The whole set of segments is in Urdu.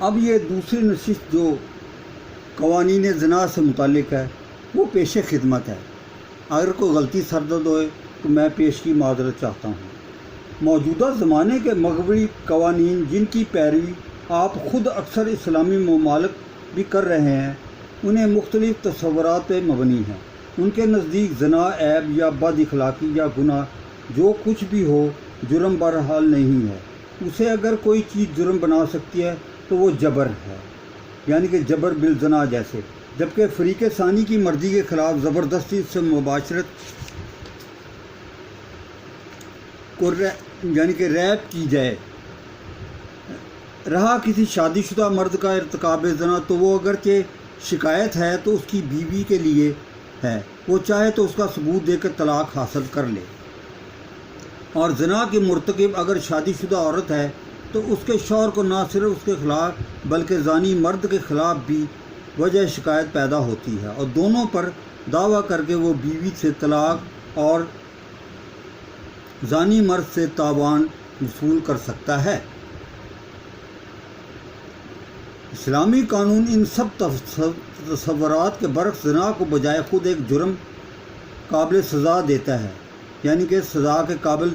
اب یہ دوسری نشست جو قوانین زنا سے متعلق ہے وہ پیش خدمت ہے۔ اگر کوئی غلطی سرزد ہوئے تو میں پیش کی معذرت چاہتا ہوں۔ موجودہ زمانے کے مغربی قوانین جن کی پیروی آپ خود اکثر اسلامی ممالک بھی کر رہے ہیں، انہیں مختلف تصورات پہ مبنی ہیں۔ ان کے نزدیک زنا عیب یا بد اخلاقی یا گناہ جو کچھ بھی ہو جرم بہرحال نہیں ہے۔ اسے اگر کوئی چیز جرم بنا سکتی ہے تو وہ جبر ہے، یعنی کہ جبر بالزنا جیسے، جبکہ فریق ثانی کی مرضی کے خلاف زبردستی سے مباشرت کو یعنی کہ ریپ کی جائے۔ رہا کسی شادی شدہ مرد کا ارتکاب زنا تو وہ اگرچہ شکایت ہے تو اس کی بیوی کے لیے ہے، وہ چاہے تو اس کا ثبوت دے کر طلاق حاصل کر لے۔ اور زنا کی مرتکب اگر شادی شدہ عورت ہے تو اس کے شوہر کو نہ صرف اس کے خلاف بلکہ زانی مرد کے خلاف بھی وجہ شکایت پیدا ہوتی ہے، اور دونوں پر دعویٰ کر کے وہ بیوی سے طلاق اور زانی مرد سے تاوان وصول کر سکتا ہے۔ اسلامی قانون ان سب تصورات کے برعکس زنا کو بجائے خود ایک جرم قابل سزا دیتا ہے، یعنی کہ سزا کے قابل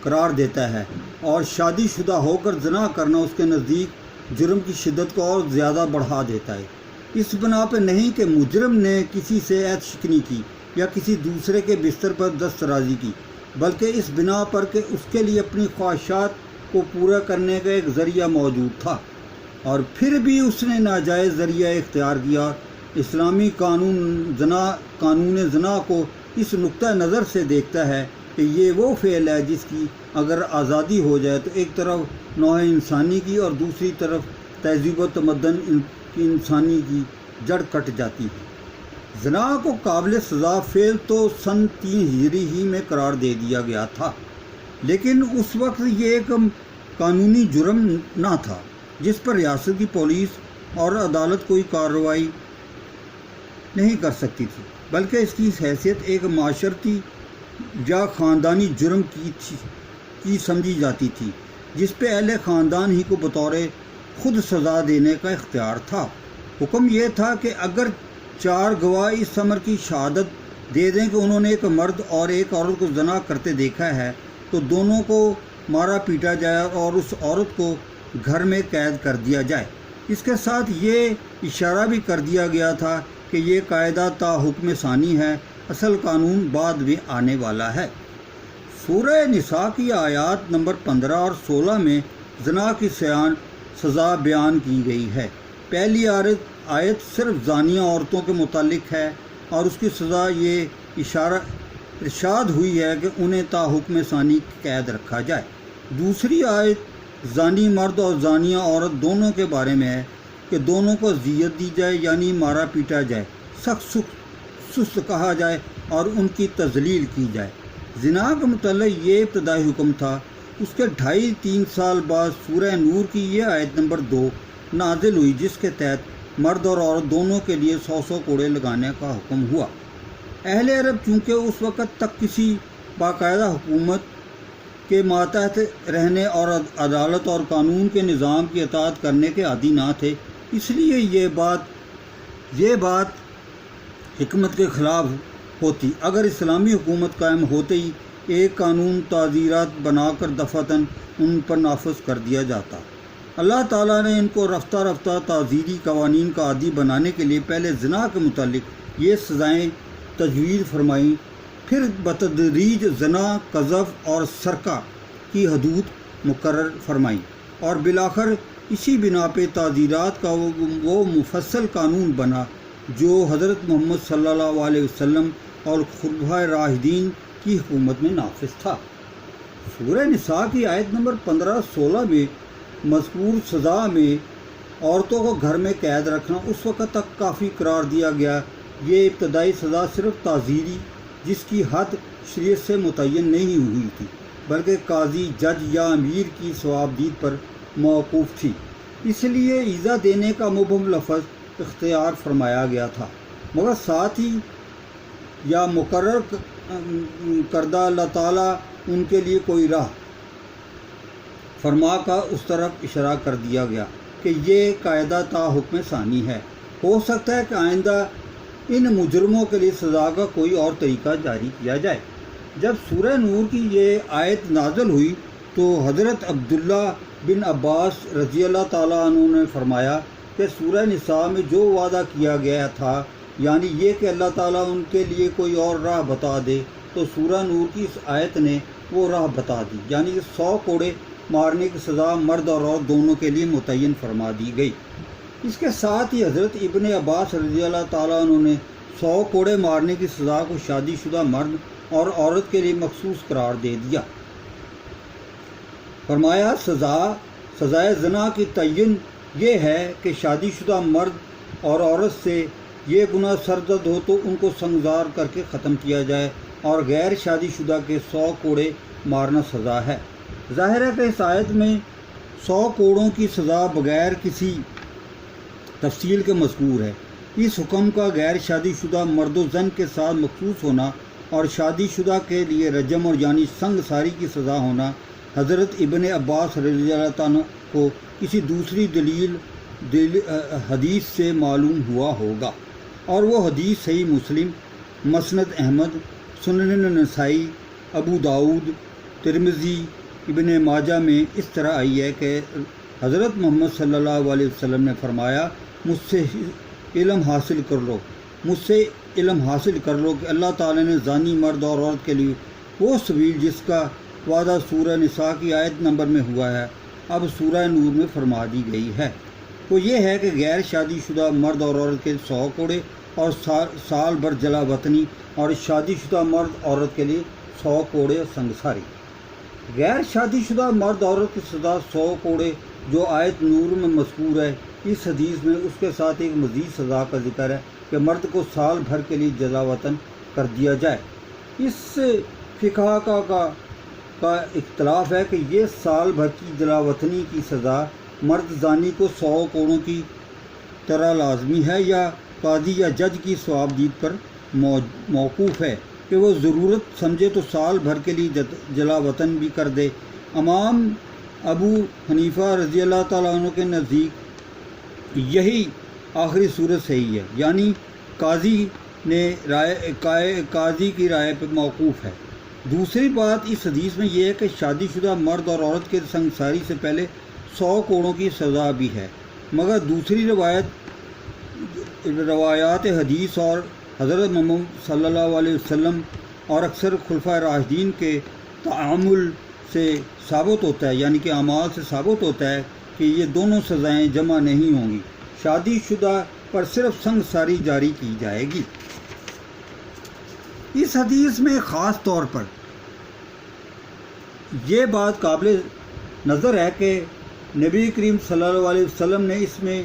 قرار دیتا ہے، اور شادی شدہ ہو کر زنا کرنا اس کے نزدیک جرم کی شدت کو اور زیادہ بڑھا دیتا ہے۔ اس بنا پہ نہیں کہ مجرم نے کسی سے عہد شکنی کی یا کسی دوسرے کے بستر پر دسترازی کی، بلکہ اس بنا پر کہ اس کے لیے اپنی خواہشات کو پورا کرنے کا ایک ذریعہ موجود تھا، اور پھر بھی اس نے ناجائز ذریعہ اختیار کیا۔ اسلامی قانون زنا کو اس نقطہ نظر سے دیکھتا ہے کہ یہ وہ فعل ہے جس کی اگر آزادی ہو جائے تو ایک طرف نوع انسانی کی اور دوسری طرف تہذیب و تمدن انسانی کی جڑ کٹ جاتی ہے۔ زنا کو قابل سزا فعل تو سن 3 ہجری ہی میں قرار دے دیا گیا تھا، لیکن اس وقت یہ ایک قانونی جرم نہ تھا جس پر ریاست کی پولیس اور عدالت کوئی کارروائی نہیں کر سکتی تھی، بلکہ اس کی حیثیت ایک معاشرتی یا خاندانی جرم کی سمجھی جاتی تھی، جس پہ اہل خاندان ہی کو بطور خود سزا دینے کا اختیار تھا۔ حکم یہ تھا کہ اگر 4 گواہ اس امر کی شہادت دے دیں کہ انہوں نے ایک مرد اور ایک عورت کو زنا کرتے دیکھا ہے تو دونوں کو مارا پیٹا جائے اور اس عورت کو گھر میں قید کر دیا جائے۔ اس کے ساتھ یہ اشارہ بھی کر دیا گیا تھا کہ یہ قاعدہ تا حکم ثانی ہے، اصل قانون بعد میں آنے والا ہے۔ سورہ نساء کی آیات نمبر 15 اور 16 میں زنا کی سزا بیان کی گئی ہے۔ پہلی آیت صرف زانیہ عورتوں کے متعلق ہے اور اس کی سزا یہ ارشاد ہوئی ہے کہ انہیں تا حکم ثانی قید رکھا جائے۔ دوسری آیت زانی مرد اور زانیہ عورت دونوں کے بارے میں ہے کہ دونوں کو اذیت دی جائے، یعنی مارا پیٹا جائے، سخت سست کہا جائے اور ان کی تذلیل کی جائے۔ زنا کے متعلق یہ ابتدائی حکم تھا۔ اس کے 2.5-3 سال بعد سورہ نور کی یہ آیت نمبر 2 نازل ہوئی، جس کے تحت مرد اور عورت دونوں کے لیے 100 کوڑے لگانے کا حکم ہوا۔ اہل عرب چونکہ اس وقت تک کسی باقاعدہ حکومت کے ماتحت رہنے اور عدالت اور قانون کے نظام کی اطاعت کرنے کے عادی نہ تھے، اس لیے یہ بات حکمت کے خلاف ہوتی اگر اسلامی حکومت قائم ہوتے ہی ایک قانون تعزیرات بنا کر دفعتاً ان پر نافذ کر دیا جاتا۔ اللہ تعالیٰ نے ان کو رفتہ رفتہ تعزیری قوانین کا عادی بنانے کے لیے پہلے زنا کے متعلق یہ سزائیں تجویز فرمائیں، پھر بتدریج زنا، قذف اور سرقہ کی حدود مقرر فرمائیں، اور بالآخر اسی بنا پہ تعزیرات کا وہ مفصل قانون بنا جو حضرت محمد صلی اللہ علیہ وسلم اور خلفائے راشدین کی حکومت میں نافذ تھا۔ سورہ نساء کی آیت نمبر 15-16 میں مذکور سزا میں عورتوں کو گھر میں قید رکھنا اس وقت تک کافی قرار دیا گیا۔ یہ ابتدائی سزا صرف تعزیری، جس کی حد شریعت سے متعین نہیں ہوئی تھی، بلکہ قاضی، جج یا امیر کی ثوابدید پر موقوف تھی، اس لیے ایذا دینے کا مبہم لفظ اختیار فرمایا گیا تھا، مگر ساتھ ہی یا مقرر کردہ اللہ تعالیٰ ان کے لیے کوئی راہ فرما کا اس طرف اشارہ کر دیا گیا کہ یہ قاعدہ تا حکم ثانی ہے۔ ہو سکتا ہے کہ آئندہ ان مجرموں کے لیے سزا کا کوئی اور طریقہ جاری کیا جائے۔ جب سورہ نور کی یہ آیت نازل ہوئی تو حضرت عبداللہ بن عباس رضی اللہ تعالیٰ عنہ نے فرمایا کہ سورہ نساء میں جو وعدہ کیا گیا تھا، یعنی یہ کہ اللہ تعالیٰ ان کے لیے کوئی اور راہ بتا دے، تو سورہ نور کی اس آیت نے وہ راہ بتا دی، یعنی کہ 100 کوڑے مارنے کی سزا مرد اور عورت دونوں کے لیے متعین فرما دی گئی۔ اس کے ساتھ ہی حضرت ابن عباس رضی اللہ تعالیٰ عنہ نے 100 کوڑے مارنے کی سزا کو شادی شدہ مرد اور عورت کے لیے مخصوص قرار دے دیا۔ فرمایا سزائے زنا کی تعین یہ ہے کہ شادی شدہ مرد اور عورت سے یہ گناہ سرزد ہو تو ان کو سنگسار کر کے ختم کیا جائے، اور غیر شادی شدہ کے 100 کوڑے مارنا سزا ہے۔ ظاہر ہے کہ اس آیت میں 100 کوڑوں کی سزا بغیر کسی تفصیل کے مذکور ہے۔ اس حکم کا غیر شادی شدہ مرد و زن کے ساتھ مخصوص ہونا اور شادی شدہ کے لیے رجم اور یعنی سنگ ساری کی سزا ہونا حضرت ابن عباس رضی اللہ تعالیٰ کو کسی دوسری حدیث سے معلوم ہوا ہوگا، اور وہ حدیث صحیح مسلم، مسند احمد، سنن نسائی، ابو داؤد، ترمذی، ابن ماجہ میں اس طرح آئی ہے کہ حضرت محمد صلی اللہ علیہ وسلم نے فرمایا، مجھ سے علم حاصل کر لو کہ اللہ تعالی نے زانی مرد اور عورت کے لیے وہ سبیل جس کا وعدہ سورہ نساء کی آیت نمبر میں ہوا ہے اب سورہ نور میں فرما دی گئی ہے۔ وہ یہ ہے کہ غیر شادی شدہ مرد اور عورت کے 100 کوڑے اور سال بھر جلا وطنی، اور شادی شدہ مرد عورت کے لیے 100 کوڑے سنگساری۔ غیر شادی شدہ مرد عورت کی سزا 100 کوڑے جو آیت نور میں مذکور ہے، اس حدیث میں اس کے ساتھ ایک مزید سزا کا ذکر ہے کہ مرد کو سال بھر کے لیے جلا وطن کر دیا جائے۔ اس فقہ کا اختلاف ہے کہ یہ سال بھر کی جلا وطنی کی سزا مرد زانی کو 100 کوڑوں کی طرح لازمی ہے یا قاضی یا جج کی ثوابدید پر موقوف ہے کہ وہ ضرورت سمجھے تو سال بھر کے لیے جلا وطن بھی کر دے۔ امام ابو حنیفہ رضی اللہ تعالیٰ عنہ کے نزدیک یہی آخری صورت صحیح ہے، یعنی قاضی کی رائے پر موقوف ہے۔ دوسری بات اس حدیث میں یہ ہے کہ شادی شدہ مرد اور عورت کے سنگساری سے پہلے 100 کوڑوں کی سزا بھی ہے، مگر دوسری روایات حدیث اور حضرت محمد صلی اللہ علیہ وسلم اور اکثر خلفائے راشدین کے تعامل سے ثابت ہوتا ہے، یعنی کہ اعمال سے ثابت ہوتا ہے کہ یہ دونوں سزائیں جمع نہیں ہوں گی، شادی شدہ پر صرف سنگساری جاری کی جائے گی۔ اس حدیث میں خاص طور پر یہ بات قابل نظر ہے کہ نبی کریم صلی اللہ علیہ وسلم نے اس میں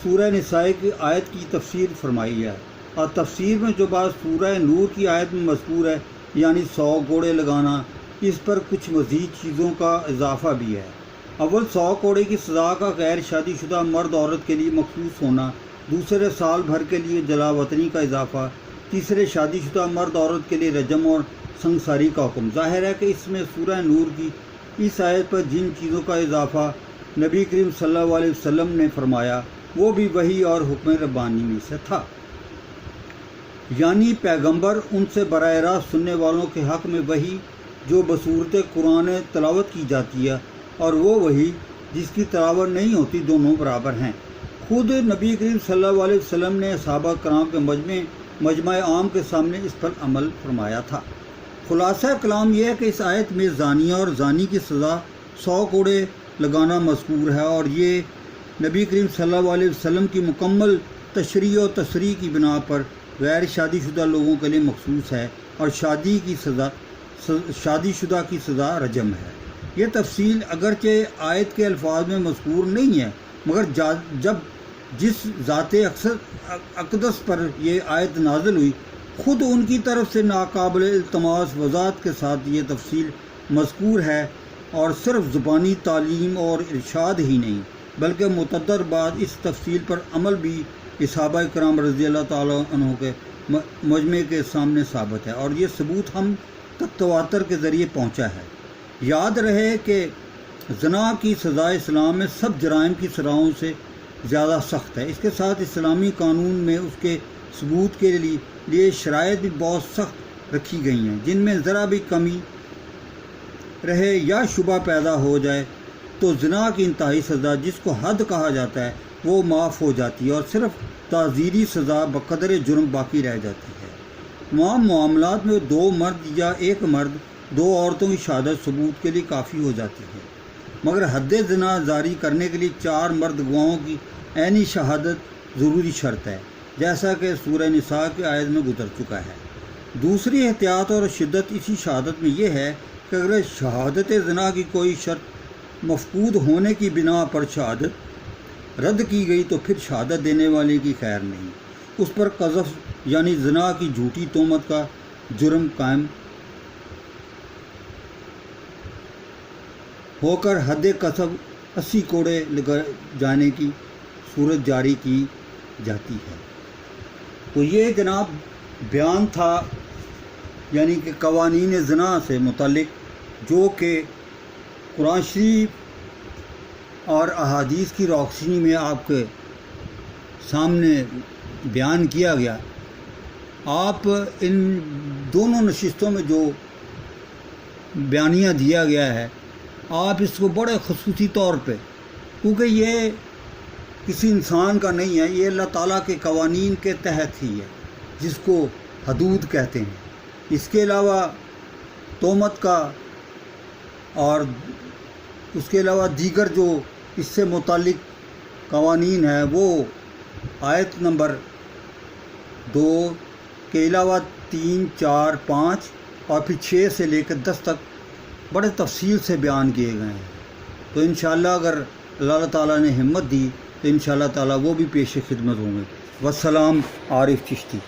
سورہ نساء کی آیت کی تفسیر فرمائی ہے، اور تفسیر میں جو بات سورہ نور کی آیت میں مذکور ہے، یعنی 100 کوڑے لگانا، اس پر کچھ مزید چیزوں کا اضافہ بھی ہے۔ اول 100 کوڑے کی سزا کا غیر شادی شدہ مرد عورت کے لیے مخصوص ہونا، دوسرے سال بھر کے لیے جلا وطنی کا اضافہ، تیسرے شادی شدہ مرد عورت کے لیے رجم اور سنگساری کا حکم۔ ظاہر ہے کہ اس میں سورہ نور کی اس آیت پر جن چیزوں کا اضافہ نبی کریم صلی اللہ علیہ وسلم نے فرمایا وہ بھی وحی اور حکم ربانی میں سے تھا، یعنی پیغمبر ان سے براہ راست سننے والوں کے حق میں وحی جو بصورت قرآن تلاوت کی جاتی ہے اور وہ وحی جس کی تلاوت نہیں ہوتی، دونوں برابر ہیں۔ خود نبی کریم صلی اللہ علیہ وسلم نے صحابہ کرام کے مجمع عام کے سامنے اس پر عمل فرمایا تھا۔ خلاصہ کلام یہ ہے کہ اس آیت میں زانیہ اور زانی کی سزا 100 کوڑے لگانا مذکور ہے، اور یہ نبی کریم صلی اللہ علیہ وسلم کی مکمل تشریح و تصریح کی بنا پر غیر شادی شدہ لوگوں کے لیے مخصوص ہے، اور شادی شدہ کی سزا رجم ہے۔ یہ تفصیل اگرچہ آیت کے الفاظ میں مذکور نہیں ہے، مگر جس ذات اقدس پر یہ آیت نازل ہوئی خود ان کی طرف سے ناقابل التماس وضاحت کے ساتھ یہ تفصیل مذکور ہے، اور صرف زبانی تعلیم اور ارشاد ہی نہیں بلکہ متعدد بعد اس تفصیل پر عمل بھی صحابہ کرام رضی اللہ تعالیٰ عنہ کے مجمع کے سامنے ثابت ہے، اور یہ ثبوت ہم تک تواتر کے ذریعے پہنچا ہے۔ یاد رہے کہ زنا کی سزا اسلام میں سب جرائم کی سزاؤں سے زیادہ سخت ہے۔ اس کے ساتھ اسلامی قانون میں اس کے ثبوت کے لیے شرائط بھی بہت سخت رکھی گئی ہیں، جن میں ذرا بھی کمی رہے یا شبہ پیدا ہو جائے تو زنا کی انتہائی سزا، جس کو حد کہا جاتا ہے، وہ معاف ہو جاتی ہے اور صرف تعزیری سزا بقدر جرم باقی رہ جاتی ہے۔ تمام معاملات میں 2 مرد یا 1 مرد 2 عورتوں کی شہادت ثبوت کے لیے کافی ہو جاتی ہے، مگر حد زنا جاری کرنے کے لیے 4 مرد گواہوں کی عینی شہادت ضروری شرط ہے، جیسا کہ سورہ نساء کی آیت میں گزر چکا ہے۔ دوسری احتیاط اور شدت اسی شہادت میں یہ ہے کہ اگر شہادت زنا کی کوئی شرط مفقود ہونے کی بنا پر شہادت رد کی گئی تو پھر شہادت دینے والے کی خیر نہیں، اس پر قذف یعنی زنا کی جھوٹی تہمت کا جرم قائم ہو کر حد قذف 80 کوڑے لگائے جانے کی صورت جاری کی جاتی ہے۔ تو یہ جناب بیان تھا یعنی کہ قوانین زنا سے متعلق، جو کہ قرآن شریف اور احادیث کی روشنی میں آپ کے سامنے بیان کیا گیا۔ آپ ان دونوں نشستوں میں جو بیانیہ دیا گیا ہے، آپ اس کو بڑے خصوصی طور پہ، کیونکہ یہ کسی انسان کا نہیں ہے، یہ اللہ تعالیٰ کے قوانین کے تحت ہی ہے، جس کو حدود کہتے ہیں۔ اس کے علاوہ تہمت کا اور اس کے علاوہ دیگر جو اس سے متعلق قوانین ہیں، وہ آیت نمبر 2 کے علاوہ 3، 4، 5 اور پھر 6 سے لے کر 10 تک بڑے تفصیل سے بیان کیے گئے ہیں۔ تو انشاءاللہ اگر اللہ تعالیٰ نے ہمت دی تو انشاءاللہ تعالیٰ وہ بھی پیش خدمت ہوں گے۔ والسلام، عارف چشتی۔